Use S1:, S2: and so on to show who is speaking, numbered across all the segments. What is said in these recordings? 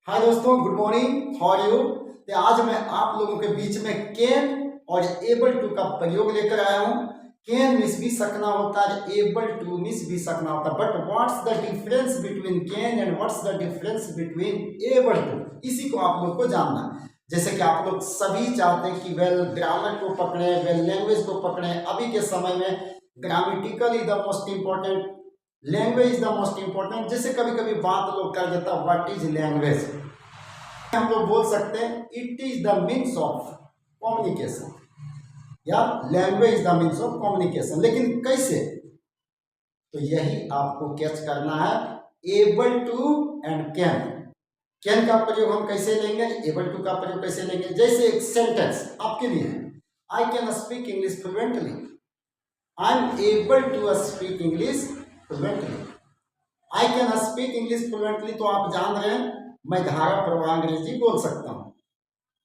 S1: हाय दोस्तों, good morning, how are you. तो आज मैं आप लोगों के बीच में कैन और एबल टू का प्रयोग लेकर आया हूँ। कैन मिस भी सकना होता है, एबल टू मिस भी सकना होता है, but what's the difference between can and what's the difference between able to, इसी को आप लोग को जानना है। जैसे कि आप लोग सभी चाहते हैं कि वेल ग्रामर को पकड़े, वेल लैंग्वेज को पकड़े। अभी के समय में grammatical is the most important, language is the most important. जैसे कभी कभी बात लोग कर देता व्हाट इज लैंग्वेज, हम लोग बोल सकते हैं it is the means of communication या language is the means of communication. लेकिन कैसे, तो यही आपको कैच करना है। Able to and can, can का प्रयोग हम कैसे लेंगे, एबल टू का प्रयोग कैसे लेंगे। जैसे एक सेंटेंस आपके लिए है, I can speak English fluently, I am able to speak English fluently. I can speak English fluently, तो आप जान रहे हैं मैं धारा प्रवाह अंग्रेजी बोल सकता हूँ।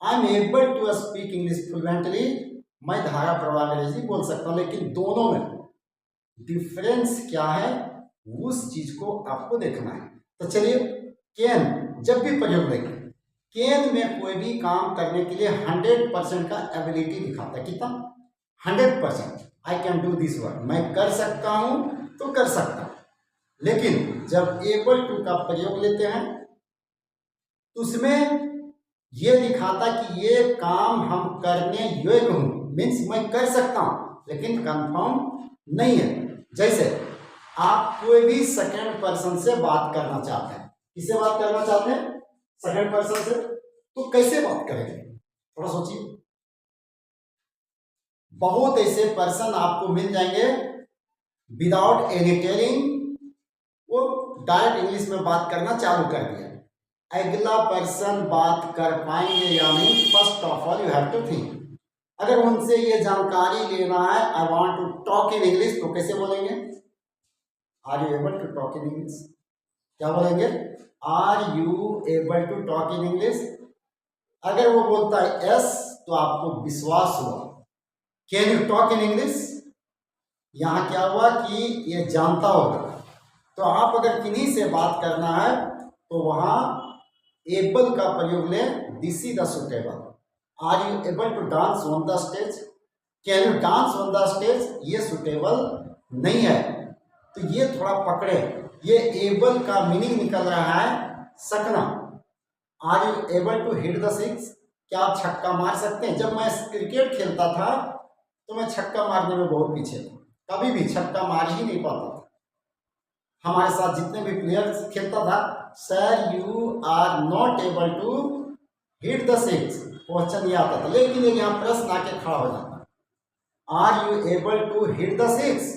S1: I am able to speak English fluently, मैं धारा प्रवाह अंग्रेजी बोल सकता हूँ। लेकिन दोनों में डिफरेंस क्या है, उस चीज को आपको देखना है। तो चलिए, कैन जब भी प्रयोग लेंगे, कैन में कोई भी काम करने के लिए 100% का एबिलिटी दिखाता है। कितना? 100%। I can do this work, मैं कर सकता हूं तो कर सकता हूं। लेकिन जब एबल टू का प्रयोग लेते हैं तो उसमें यह दिखाता कि ये काम हम करने योग्य हूं, मीन्स मैं कर सकता हूं, लेकिन कंफर्म नहीं है। जैसे आप कोई भी सेकंड पर्सन से बात करना चाहते हैं, किससे बात करना चाहते हैं? सेकंड पर्सन से। तो कैसे बात करेंगे, थोड़ा सोचिए। बहुत ऐसे पर्सन आपको मिल जाएंगे विदाउट एनी टेलिंग, वो डायरेक्ट इंग्लिश में बात करना चालू कर दिया। अगला पर्सन बात कर पाएंगे या नहीं, first of all you have to think. अगर उनसे ये जानकारी लेना है, I want to talk in English, तो कैसे बोलेंगे? Are you able to talk in English? क्या बोलेंगे? Are you able to talk in English? अगर वो बोलता है यस, तो आपको विश्वास हुआ। Can you talk in English? यहां क्या हुआ कि ये जानता होगा। तो आप अगर किन्हीं से बात करना है तो वहां एबल का प्रयोग लें, this is the suitable. Are you able to dance on the stage? Can you dance on the stage? ये सुटेबल नहीं है। तो ये थोड़ा पकड़े, ये एबल का मीनिंग निकल रहा है सकना। Are you able to hit the six? क्या आप छक्का मार सकते हैं? जब मैं क्रिकेट खेलता था तो मैं छक्का मारने में बहुत पीछे था, कभी भी छक्का मार ही नहीं पाता था। हमारे साथ जितने भी प्लेयर्स खेलता था, sir you are not able to hit the six, question ये आता था। लेकिन यहाँ प्रश्न आके खड़ा हो जाता, are you able to hit the six,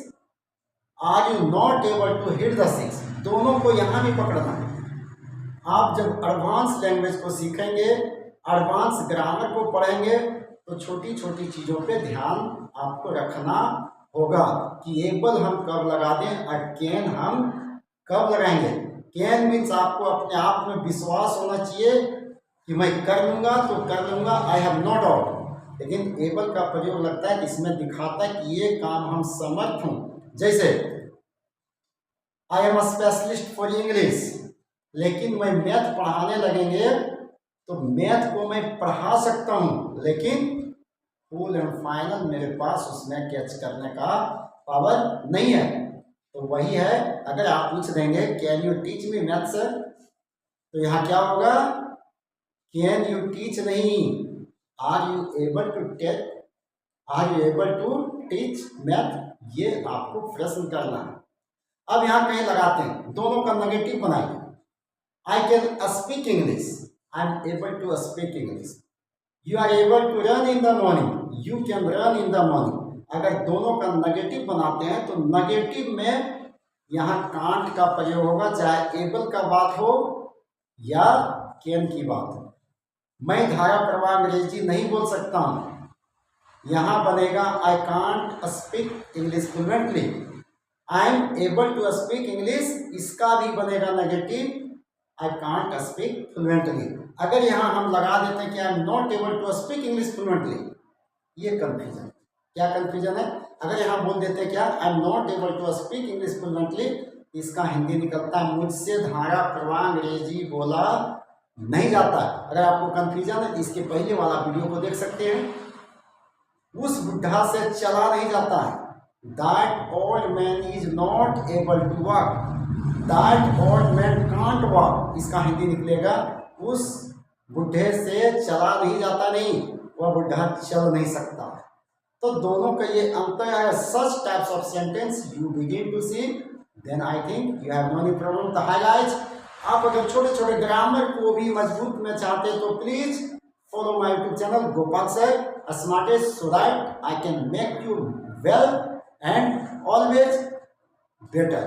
S1: are you not able to hit the six, दोनों को यहाँ भी पकड़ना है। आप जब एडवांस लैंग्वेज को सीखेंगे, एडवांस ग्रामर को पढ़ेंगे, तो छोटी छोटी चीजों पे ध्यान आपको रखना होगा कि एबल हम कब लगा दें और कैन हम कब लगाएंगे। कैन मीन्स आपको अपने आप में विश्वास होना चाहिए कि मैं कर लूंगा तो कर लूंगा, आई हैव नो डाउट। लेकिन एबल का प्रयोग लगता है कि इसमें दिखाता है कि ये काम हम समर्थ हूं। जैसे I am specialist for English, लेकिन मैं मैथ पढ़ाने लगेंगे तो मैथ को मैं पढ़ा सकता हूं, लेकिन फुल एंड फाइनल मेरे पास उसमें कैच करने का पावर नहीं है। तो वही है, अगर आप पूछ देंगे can you teach me maths, तो यहाँ क्या होगा? कैन यू टीच नहीं, are you able to take, are you able to teach math, ये आपको प्रश्न करना है। अब यहाँ कहीं लगाते हैं, दोनों का नेगेटिव बनाइए। I can speak English, I am able to speak English. You are able to run in the morning, you can run in the morning. अगर दोनों का नेगेटिव बनाते हैं तो नेगेटिव में यहाँ कांट का प्रयोग होगा, चाहे एबल का बात हो या कैन की बात हो। मैं धारा प्रवाह अंग्रेजी नहीं बोल सकता हूँ, यहाँ बनेगा I can't speak English fluently. I am able to speak English, इसका भी बनेगा negative, I can't speak fluently. अगर यहाँ हम लगा देते हैं कि I am not able to speak English fluently, ये कंफ्यूजन। क्या कंफ्यूजन है? अगर यहाँ बोल देते हैं क्या, I am not able to speak English fluently, इसका हिंदी निकलता है मुझसे धारा प्रवाह अंग्रेजी बोला नहीं जाता है। अगर आपको कंफ्यूजन है तो इसके पहले वाला वीडियो को देख सकते हैं। उस बुढ़ा से चला नहीं जाता है। That old man is not able to walk, that old man can't walk, इसका हिंदी निकलेगा उस बुढ़े से चला नहीं जाता, नहीं वह बुढ़ा चल नहीं सकता। तो दोनों का ये अंतर है। Such types of sentence you begin to see, then I think you have no any problem. तो हाय गाइस, आप अगर छोटे छोटे ग्रामर को भी मजबूत में चाहते हैं तो please follow my YouTube channel Gopal sir smartest, so that I can make you well and always better.